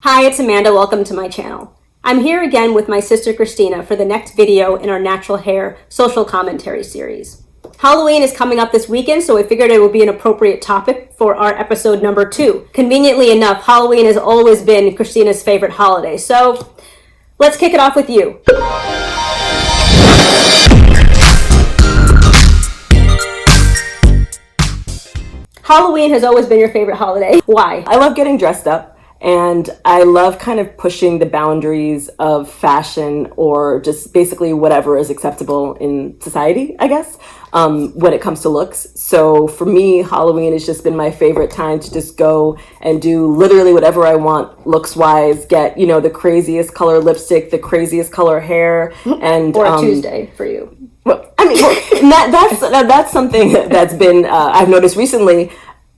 Hi, it's Amanda. Welcome to my channel. I'm here again with my sister Christina for the next video in our natural hair social commentary series. Halloween is coming up this weekend, so I figured it would be an appropriate topic for our episode number 2. Conveniently enough, Halloween has always been Christina's favorite holiday, so let's kick it off with you. Halloween has always been your favorite holiday. Why? I love getting dressed up. And I love kind of pushing the boundaries of fashion or just basically whatever is acceptable in society, I guess, when it comes to looks. So for me, Halloween has just been my favorite time to just go and do literally whatever I want looks-wise, get, the craziest color lipstick, the craziest color hair. And or a Tuesday for you. Well, that's something that's been, I've noticed recently.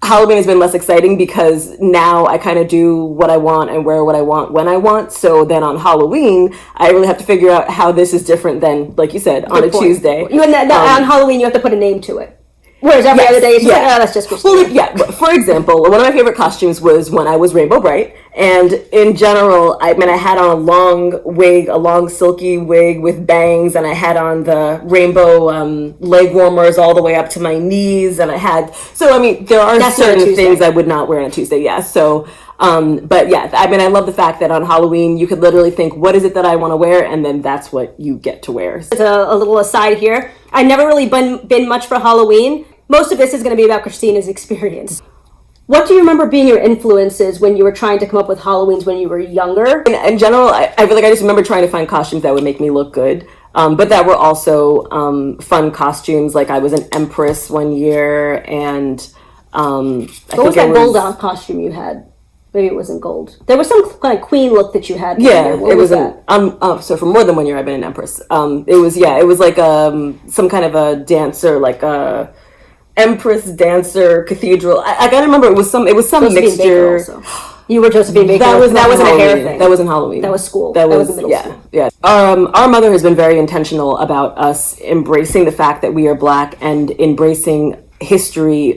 Halloween has been less exciting because now I kind of do what I want and wear what I want when I want. So then on Halloween, I really have to figure out how this is different than, like you said, on a Tuesday. On Halloween, you have to put a name to it. Whereas every other day, it's like, oh, that's just Christine. Well, for example, one of my favorite costumes was when I was Rainbow Bright. And in general, I had on a long wig, a long silky wig with bangs, and I had on the rainbow leg warmers all the way up to my knees. And there are certain things I would not wear on a Tuesday, So, I love the fact that on Halloween, you could literally think, what is it that I want to wear? And then that's what you get to wear. It's a little aside here. I've never really been much for Halloween. Most of this is going to be about Christina's experience. What do you remember being your influences when you were trying to come up with Halloweens when you were younger? In general, I feel like I just remember trying to find costumes that would make me look good. But that were also fun costumes. Like I was an empress one year, and what was that gold costume you had? Maybe it wasn't gold. There was some kind of queen look that you had. Yeah, it was that? So for more than 1 year, I've been an empress. It was like some kind of a dancer, like a empress dancer cathedral. I gotta remember it was some mixture. You were Josephine Baker. That wasn't a hair thing. That wasn't Halloween. That was school. That was middle school. Yeah. Our mother has been very intentional about us embracing the fact that we are Black and embracing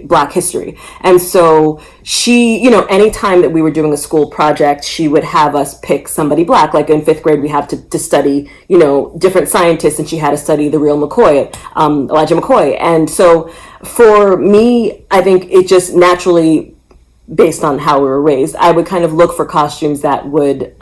Black history. And so she, anytime that we were doing a school project, she would have us pick somebody Black. Like in 5th grade, we have to study, different scientists, and she had to study the real McCoy, Elijah McCoy. And so for me, I think it just naturally, based on how we were raised, I would kind of look for costumes that would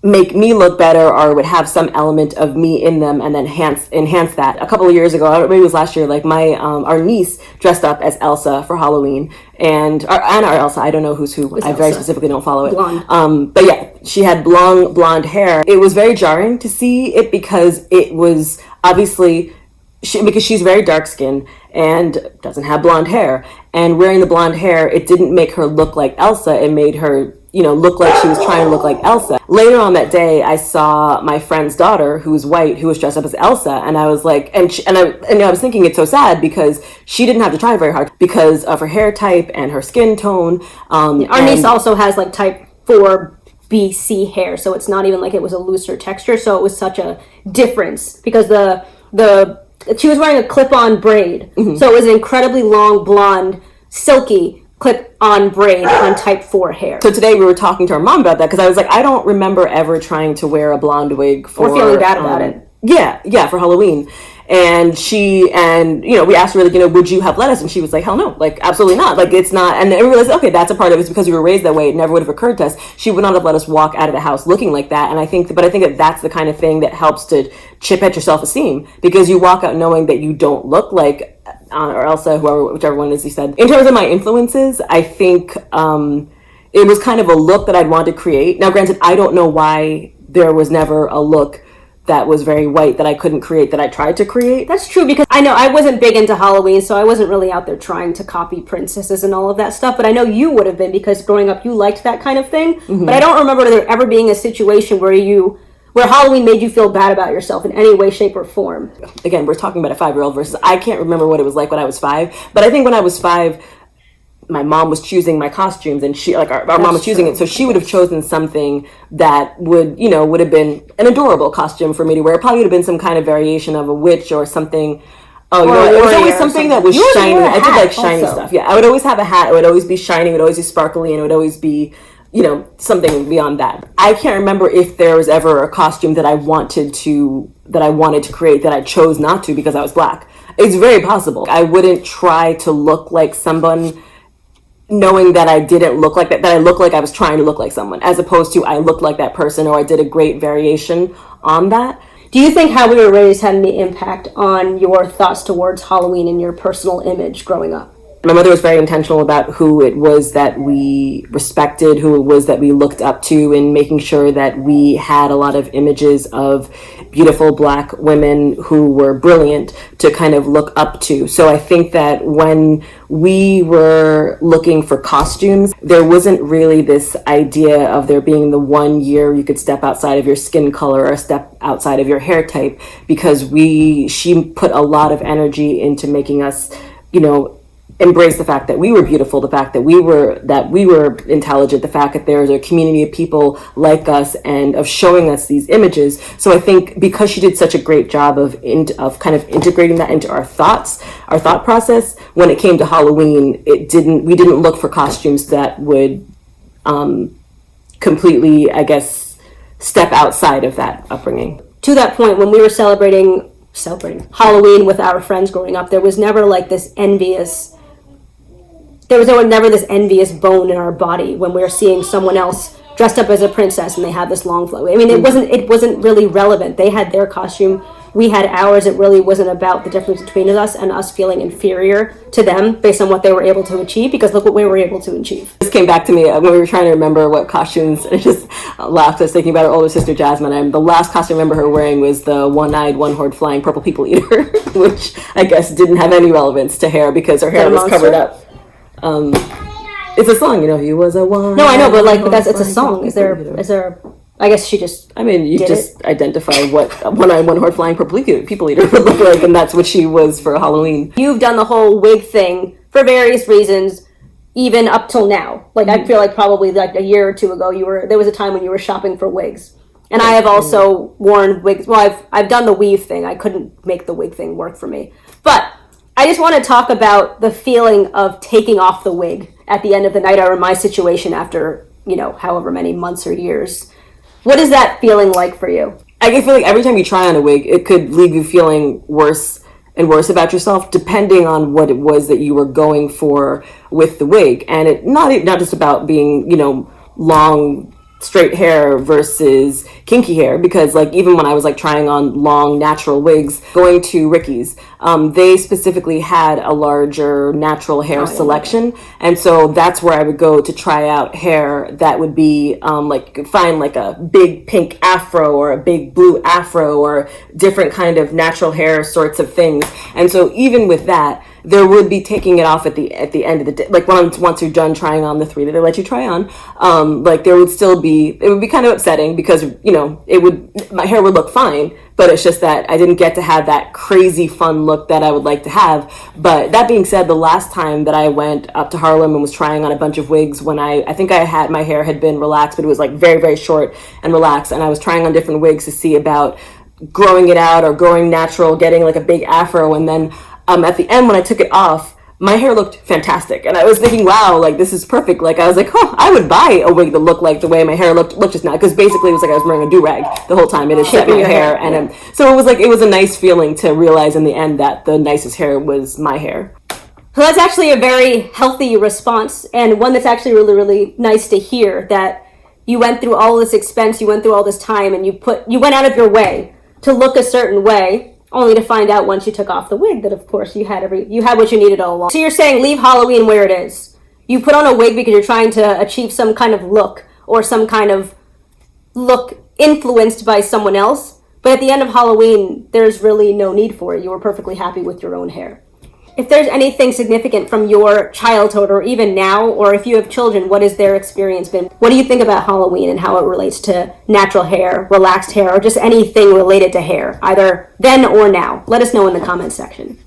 make me look better or would have some element of me in them and then enhance that. A couple of years ago, maybe it was last year, like our niece dressed up as Elsa for Halloween, and our Elsa, I don't know who's who. I very specifically don't follow it. Blonde. But yeah, she had long blonde hair. It was very jarring to see it because it was obviously because she's very dark skinned and doesn't have blonde hair, and wearing the blonde hair, it didn't make her look like Elsa. It made her look like she was trying to look like Elsa. Later on that day, I saw my friend's daughter, who's white, who was dressed up as Elsa, and I was like, I was thinking it's so sad because she didn't have to try very hard because of her hair type and her skin tone. Our niece also has like type 4 BC hair, so it's not even like it was a looser texture. So it was such a difference because she was wearing a clip-on braid, so it was an incredibly long, blonde, silky clip-on braid on type 4 hair. So today we were talking to our mom about that because I was like, I don't remember ever trying to wear a blonde wig or feeling bad about it. Yeah, for Halloween. And we asked her, would you have let us? And she was like, hell no, like absolutely not. Like it's not. And then we realized, okay, that's a part of it. It's because we were raised that way. It never would have occurred to us. She would not have let us walk out of the house looking like that. And I think that that's the kind of thing that helps to chip at your self-esteem, because you walk out knowing that you don't look like Anna or Elsa, whichever one is you said. In terms of my influences, I think it was kind of a look that I'd want to create. Now, granted, I don't know why there was never a look that was very white that I couldn't create that I tried to create. That's true, because I know I wasn't big into Halloween, so I wasn't really out there trying to copy princesses and all of that stuff, but I know you would have been, because growing up you liked that kind of thing. But I don't remember there ever being a situation where Halloween made you feel bad about yourself in any way, shape, or form. Again, we're talking about a 5-year-old versus I can't remember what it was like when I was 5, but I think when I was 5, my mom was choosing my costumes, and she, like, our mom was choosing it, so she would have chosen something that would have been an adorable costume for me to wear. It probably would have been some kind of variation of a witch or something. Oh, it was always something that was shiny. I did like shiny stuff. Yeah, I would always have a hat. It would always be shiny. It would always be sparkly, and it would always be something beyond that. I can't remember if there was ever a costume that I wanted to create that I chose not to because I was Black. It's very possible. I wouldn't try to look like someone knowing that I didn't look like that I looked like I was trying to look like someone, as opposed to I looked like that person or I did a great variation on that. Do you think how we were raised had any impact on your thoughts towards Halloween and your personal image growing up? My mother was very intentional about who it was that we respected, who it was that we looked up to, and making sure that we had a lot of images of beautiful Black women who were brilliant to kind of look up to. So I think that when we were looking for costumes, there wasn't really this idea of there being the one year you could step outside of your skin color or step outside of your hair type, because she put a lot of energy into making us, embrace the fact that we were beautiful, the fact that we were intelligent, the fact that there's a community of people like us and of showing us these images. So I think because she did such a great job of kind of integrating that into our thought process, when it came to Halloween, we didn't look for costumes that would completely, I guess, step outside of that upbringing. To that point, when we were celebrating Halloween with our friends growing up, there was never this envious bone in our body when we were seeing someone else dressed up as a princess and they had this long flow. I mean, it wasn't really relevant. They had their costume, we had ours. It really wasn't about the difference between us and us feeling inferior to them based on what they were able to achieve, because look what we were able to achieve. This came back to me when we were trying to remember what costumes, and I just laughed. I was thinking about her older sister Jasmine, and the last costume I remember her wearing was the one-eyed, one-horned flying purple people eater, which I guess didn't have any relevance to hair because her hair was covered up. It's a song, he was a one. No, I know, but it's a song. Is there? I guess she just. I mean, you just identify what a one-eyed, one-horned flying purple people eater would look like, and that's what she was for Halloween. You've done the whole wig thing for various reasons, even up till now. I feel like probably a year or two ago, there was a time when you were shopping for wigs, and I have also worn wigs. Well, I've done the weave thing. I couldn't make the wig thing work for me, but I just want to talk about the feeling of taking off the wig at the end of the night, or in my situation after, however many months or years. What is that feeling like for you? I feel like every time you try on a wig, it could leave you feeling worse and worse about yourself, depending on what it was that you were going for with the wig. And it not just about being, long, straight hair versus kinky hair, because even when I was trying on long natural wigs, going to Ricky's, they specifically had a larger natural hair selection, and so that's where I would go to try out hair that would be you could find a big pink afro or a big blue afro or different kind of natural hair sorts of things. And so even with that, there would be taking it off at the end of the day. Once you're done trying on the 3 that they let you try on, there would still be, it would be kind of upsetting because, my hair would look fine, but it's just that I didn't get to have that crazy fun look that I would like to have. But that being said, the last time that I went up to Harlem and was trying on a bunch of wigs, when I think my hair had been relaxed, but it was very, very short and relaxed. And I was trying on different wigs to see about growing it out or growing natural, getting a big afro. And then at the end, when I took it off, my hair looked fantastic. And I was thinking, wow, this is perfect. I was I would buy a wig that looked like the way my hair looked just now. Because basically it was I was wearing a do-rag the whole time. It had set my hair. And so it was a nice feeling to realize in the end that the nicest hair was my hair. So that's actually a very healthy response, and one that's actually really, really nice to hear, that you went through all this expense, you went through all this time, and you went out of your way to look a certain way, only to find out once you took off the wig that, of course, you had what you needed all along. So you're saying leave Halloween where it is. You put on a wig because you're trying to achieve some kind of look, or some kind of look influenced by someone else. But at the end of Halloween, there's really no need for it. You were perfectly happy with your own hair. If there's anything significant from your childhood or even now, or if you have children, what has their experience been? What do you think about Halloween and how it relates to natural hair, relaxed hair, or just anything related to hair, either then or now? Let us know in the comments section.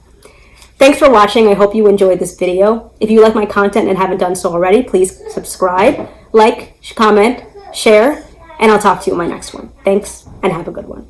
Thanks for watching. I hope you enjoyed this video. If you like my content and haven't done so already, please subscribe, like, comment, share, and I'll talk to you in my next one. Thanks, and have a good one.